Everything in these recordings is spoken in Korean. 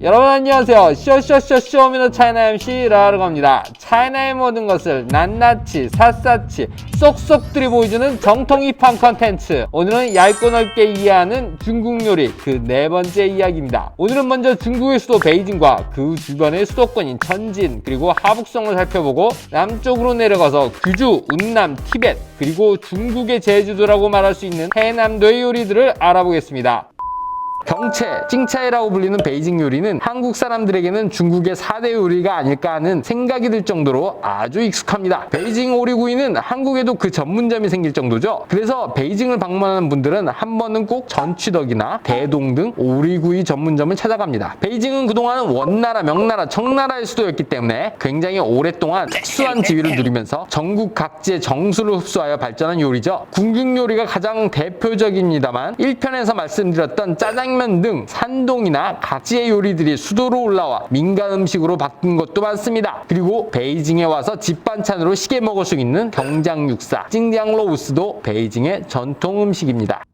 여러분 안녕하세요. 쇼미더 차이나 MC 라르고입니다. 차이나의 모든 것을 낱낱이 샅샅이 쏙쏙들이 보여주는 정통 힙한 컨텐츠. 오늘은 얇고 넓게 이해하는 중국 요리 그 네 번째 이야기입니다. 오늘은 먼저 중국의 수도 베이징과 그 주변의 수도권인 천진 그리고 하북성을 살펴보고 남쪽으로 내려가서 규주, 운남, 티벳 그리고 중국의 제주도라고 말할 수 있는 해남도의 요리들을 알아보겠습니다. 경채, 찡차이라고 불리는 베이징 요리는 한국 사람들에게는 중국의 4대 요리가 아닐까 하는 생각이 들 정도로 아주 익숙합니다. 베이징 오리구이는 한국에도 그 전문점이 생길 정도죠. 그래서 베이징을 방문하는 분들은 한 번은 꼭 전취덕이나 대동 등 오리구이 전문점을 찾아갑니다. 베이징은 그동안 원나라, 명나라, 청나라의 수도였기 때문에 굉장히 오랫동안 특수한 지위를 누리면서 전국 각지의 정수를 흡수하여 발전한 요리죠. 궁중 요리가 가장 대표적입니다만 1편에서 말씀드렸던 짜장면 등 산동이나 각지의 요리들이 수도로 올라와 민간 음식으로 바뀐 것도 많습니다. 그리고 베이징에 와서 집 반찬으로 시게 먹을 수 있는 경장육사, 찡장로우스도 베이징의 전통 음식입니다.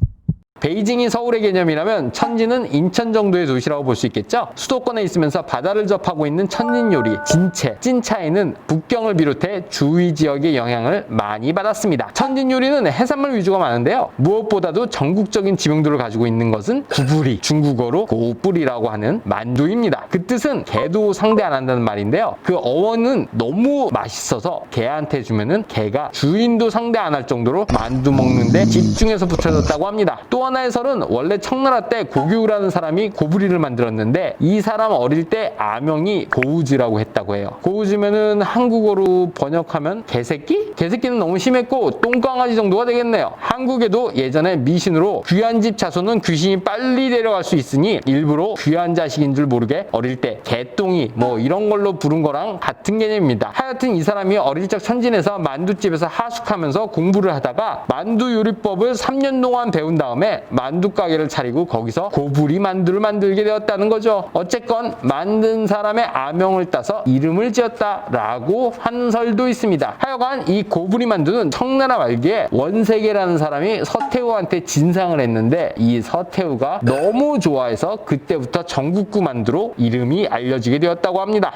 베이징이 서울의 개념이라면 천진은 인천 정도의 도시라고 볼 수 있겠죠. 수도권에 있으면서 바다를 접하고 있는 천진 요리, 진채, 찐차이는 북경을 비롯해 주위 지역의 영향을 많이 받았습니다. 천진 요리는 해산물 위주가 많은데요. 무엇보다도 전국적인 지명도를 가지고 있는 것은 구부리, 중국어로 고뿌리라고 하는 만두입니다. 그 뜻은 개도 상대 안 한다는 말인데요. 그 어원은 너무 맛있어서 개한테 주면은 개가 주인도 상대 안 할 정도로 만두 먹는데 집중해서 붙여졌다고 합니다. 또 하나의 설은 원래 청나라 때 고규라는 사람이 고부리를 만들었는데 이 사람 어릴 때 아명이 고우즈라고 했다고 해요. 고우즈면은 한국어로 번역하면 개새끼? 개새끼는 너무 심했고 똥강아지 정도가 되겠네요. 한국에도 예전에 미신으로 귀한 집 자손은 귀신이 빨리 데려갈 수 있으니 일부러 귀한 자식인 줄 모르게 어릴 때 개똥이 뭐 이런 걸로 부른 거랑 같은 개념입니다. 하여튼 이 사람이 어릴 적 천진에서 만두집에서 하숙하면서 공부를 하다가 만두 요리법을 3년 동안 배운 다음에 만두 가게를 차리고 거기서 고부리 만두를 만들게 되었다는 거죠. 어쨌건 만든 사람의 아명을 따서 이름을 지었다라고 하는 설도 있습니다. 하여간 이 고부리 만두는 청나라 말기에 원세계라는 사람이 서태후한테 진상을 했는데 이 서태후가 너무 좋아해서 그때부터 전국구 만두로 이름이 알려지게 되었다고 합니다.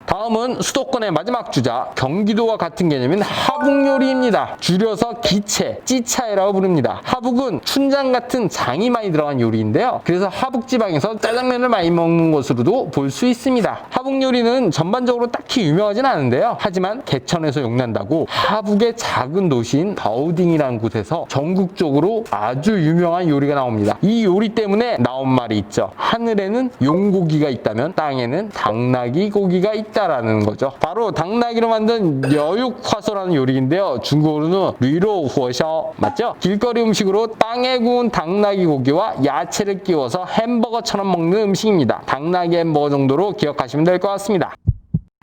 다음은 수도권의 마지막 주자 경기도와 같은 개념인 하북요리입니다. 줄여서 기채, 찌차이라고 부릅니다. 하북은 춘장 같은 장이 많이 들어간 요리인데요. 그래서 하북지방에서 짜장면을 많이 먹는 것으로도 볼 수 있습니다. 하북요리는 전반적으로 딱히 유명하진 않은데요. 하지만 개천에서 용난다고 하북의 작은 도시인 바오딩이라는 곳에서 전국적으로 아주 유명한 요리가 나옵니다. 이 요리 때문에 나온 말이 있죠. 하늘에는 용고기가 있다면 땅에는 당나귀 고기가 있다라는 거죠. 바로 당나귀로 만든 여육화소라는 요리인데요. 중국어로는 류로호셔 맞죠? 길거리 음식으로 땅에 구운 당나귀 고기와 야채를 끼워서 햄버거처럼 먹는 음식입니다. 당나귀 햄버거 정도로 기억하시면 될 것 같습니다.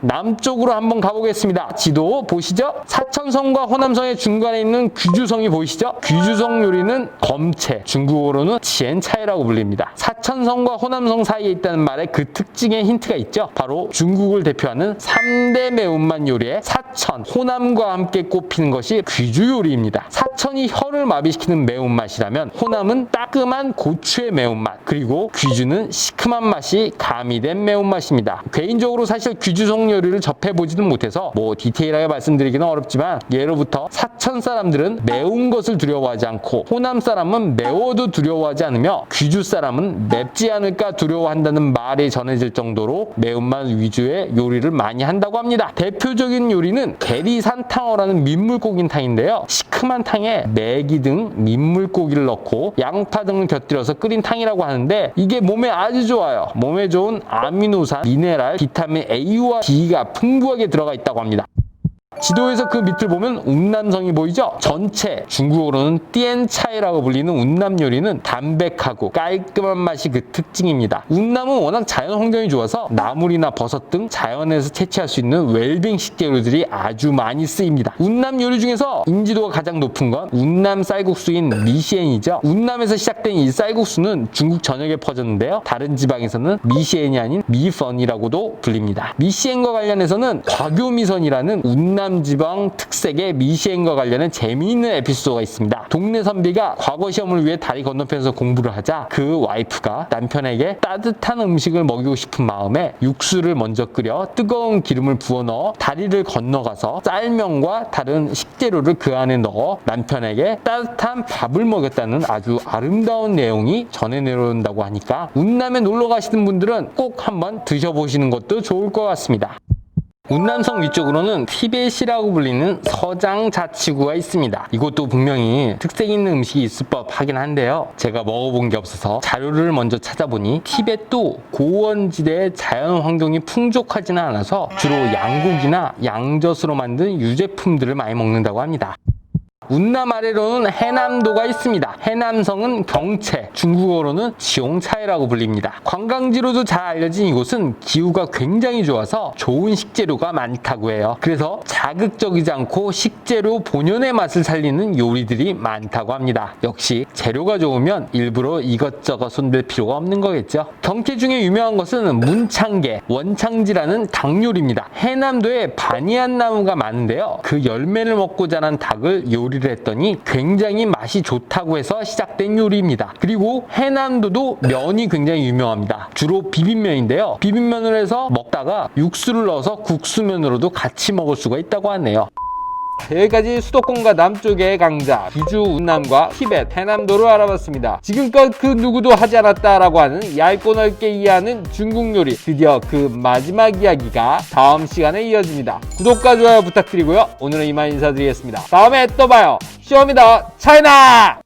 남쪽으로 한번 가보겠습니다. 지도 보시죠? 사천성과 호남성의 중간에 있는 귀주성이 보이시죠? 귀주성 요리는 검채, 중국어로는 지엔차이라고 불립니다. 사천성과 호남성 사이에 있다는 말에 그 특징의 힌트가 있죠? 바로 중국을 대표하는 3대 매운맛 요리의 사천, 호남과 함께 꼽히는 것이 귀주 요리입니다. 사천이 혀를 마비시키는 매운맛이라면 호남은 따끔한 고추의 매운맛, 그리고 귀주는 시큼한 맛이 가미된 매운맛입니다. 개인적으로 사실 귀주성 요리를 접해보지는 못해서 뭐 디테일하게 말씀드리기는 어렵지만 예로부터 사천 사람들은 매운 것을 두려워하지 않고 호남 사람은 매워도 두려워하지 않으며 귀주 사람은 맵지 않을까 두려워한다는 말이 전해질 정도로 매운맛 위주의 요리를 많이 한다고 합니다. 대표적인 요리는 게리산탕어라는 민물고기탕인데요. 시큼한 탕에 메기 등 민물고기를 넣고 양파 등을 곁들여서 끓인 탕이라고 하는데 이게 몸에 아주 좋아요. 몸에 좋은 아미노산, 미네랄, 비타민 A와 D가 풍부하게 들어가 있다고 합니다. 지도에서 그 밑을 보면 운남성이 보이죠? 전체 중국어로는 띠엔차이라고 불리는 운남 요리는 담백하고 깔끔한 맛이 그 특징입니다. 운남은 워낙 자연 환경이 좋아서 나물이나 버섯 등 자연에서 채취할 수 있는 웰빙 식재료들이 아주 많이 쓰입니다. 운남 요리 중에서 인지도가 가장 높은 건 운남 쌀국수인 미시엔이죠. 운남에서 시작된 이 쌀국수는 중국 전역에 퍼졌는데요. 다른 지방에서는 미시엔이 아닌 미펀이라고도 불립니다. 미시엔과 관련해서는 과교미선이라는 운남 운남지방 특색의 미시엔과 관련된 재미있는 에피소드가 있습니다. 동네 선비가 과거 시험을 위해 다리 건너편에서 공부를 하자 그 와이프가 남편에게 따뜻한 음식을 먹이고 싶은 마음에 육수를 먼저 끓여 뜨거운 기름을 부어 넣어 다리를 건너가서 쌀면과 다른 식재료를 그 안에 넣어 남편에게 따뜻한 밥을 먹였다는 아주 아름다운 내용이 전해 내려온다고 하니까 운남에 놀러 가시는 분들은 꼭 한번 드셔보시는 것도 좋을 것 같습니다. 운남성 위쪽으로는 티벳이라고 불리는 서장자치구가 있습니다. 이곳도 분명히 특색 있는 음식이 있을 법하긴 한데요. 제가 먹어본 게 없어서 자료를 먼저 찾아보니 티벳도 고원지대의 자연 환경이 풍족하지는 않아서 주로 양고기나 양젓으로 만든 유제품들을 많이 먹는다고 합니다. 운남 아래로는 해남도가 있습니다. 해남성은 경채, 중국어로는 지용차이라고 불립니다. 관광지로도 잘 알려진 이곳은 기후가 굉장히 좋아서 좋은 식재료가 많다고 해요. 그래서 자극적이지 않고 식재료 본연의 맛을 살리는 요리들이 많다고 합니다. 역시 재료가 좋으면 일부러 이것저것 손댈 필요가 없는 거겠죠. 경채 중에 유명한 것은 문창게, 원창지라는 닭 요리입니다. 해남도에 바니안 나무가 많은데요. 그 열매를 먹고 자란 닭을 요리를 했더니 굉장히 맛이 좋다고 해서 시작된 요리입니다. 그리고 해남도도 면이 굉장히 유명합니다. 주로 비빔면인데요. 비빔면을 해서 먹다가 육수를 넣어서 국수면으로도 같이 먹을 수가 있다고 하네요. 여기까지 수도권과 남쪽의 강자 기주 운남과 티벳 해남도를 알아봤습니다. 지금껏 그 누구도 하지 않았다라고 하는 얇고 넓게 이해하는 중국 요리, 드디어 그 마지막 이야기가 다음 시간에 이어집니다. 구독과 좋아요 부탁드리고요. 오늘은 이만 인사드리겠습니다. 다음에 또 봐요. 쇼미더 차이나!